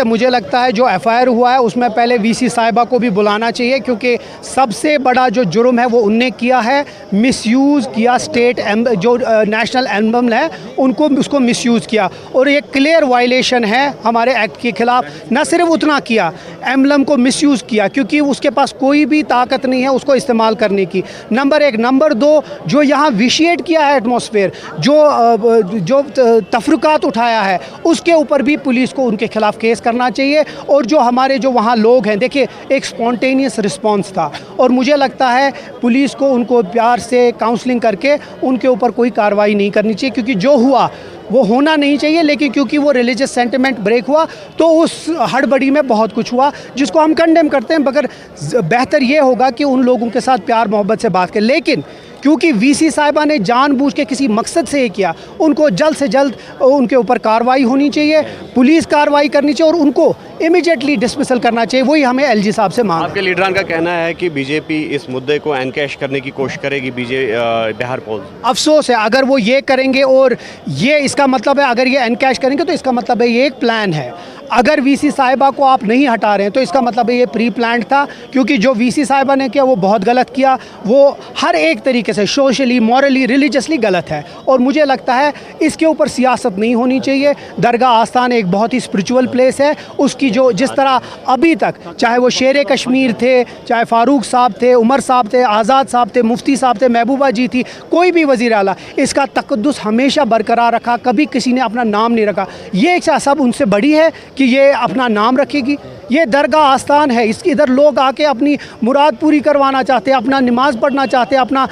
मुझे लगता है जो एफआईआर हुआ है उसमें पहले वीसी साहिबा को भी बुलाना चाहिए, क्योंकि सबसे बड़ा जो जुर्म है वो उनने किया है, मिसयूज़ किया स्टेट जो नेशनल एम्बलम है उनको उसको मिसयूज़ किया, और ये क्लियर वायलेशन है हमारे एक्ट के ख़िलाफ़। न सिर्फ उतना किया, एम्बलम को मिसयूज़ किया क्योंकि उसके पास कोई भी ताकत नहीं है उसको इस्तेमाल करने की, नंबर एक। नंबर दो, जो यहाँ विशिएट किया है एटमॉस्फेयर, जो तफरुकात उठाया है, उसके ऊपर भी पुलिस को उनके खिलाफ़ केस करना चाहिए। और जो हमारे जो वहाँ लोग हैं, देखिए एक स्पॉन्टेनियस रिस्पांस था, और मुझे लगता है पुलिस को उनको प्यार से काउंसलिंग करके उनके ऊपर कोई कार्रवाई नहीं करनी चाहिए, क्योंकि जो हुआ वो होना नहीं चाहिए, लेकिन क्योंकि वो रिलीजियस सेंटिमेंट ब्रेक हुआ तो उस हड़बड़ी में बहुत कुछ हुआ जिसको हम कंडेम करते हैं। मगर बेहतर ये होगा कि उन लोगों के साथ प्यार मोहब्बत से बात करें, लेकिन क्योंकि वीसी साहिबा ने जानबूझ के किसी मकसद से ये किया, उनको जल्द से जल्द उनके ऊपर कार्रवाई होनी चाहिए, पुलिस कार्रवाई करनी चाहिए और उनको इमीडिएटली डिसमिसल करना चाहिए। वही हमें एलजी साहब से मांग। आपके लीडरान का कहना है कि बीजेपी इस मुद्दे को एनकैश करने की कोशिश करेगी बिहार पोल। अफसोस है अगर वो ये करेंगे, और ये इसका मतलब है अगर ये एनकैश करेंगे तो इसका मतलब है ये एक प्लान है। अगर वीसी साहिबा को आप नहीं हटा रहे हैं तो इसका मतलब है ये प्री प्लान्ड था, क्योंकि जो वीसी साहिबा ने किया वो बहुत गलत किया, वो हर एक तरीके से सोशली, मॉरली, रिलीजियसली गलत है। और मुझे लगता है इसके ऊपर सियासत नहीं होनी चाहिए। दरगाह आस्थान एक बहुत ही स्पिरिचुअल प्लेस है, उसकी जो जिस तरह अभी तक, चाहे वो शेर कश्मीर थे, चाहे फारूक साहब थे, उमर साहब थे, आज़ाद साहब थे, मुफ्ती साहब थे, महबूबा जी थी, कोई भी वज़ीर आला, इसका तक़द्दुस हमेशा बरकरार रखा, कभी किसी ने अपना नाम नहीं रखा। ये एक सब उनसे बड़ी है कि ये अपना नाम रखेगी। ये दरगाह आस्थान है, इसके इधर लोग आके अपनी मुराद पूरी करवाना चाहते हैं, अपना नमाज़ पढ़ना चाहते हैं, अपना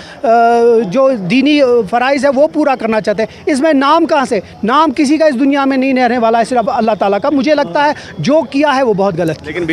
जो दीनी फ़राइज़ है वो पूरा करना चाहते हैं। इसमें नाम कहाँ से? नाम किसी का इस दुनिया में नहीं रहने वाला है, सिर्फ अल्लाह ताला का। मुझे लगता है जो किया है वो बहुत गलत है। लेकिन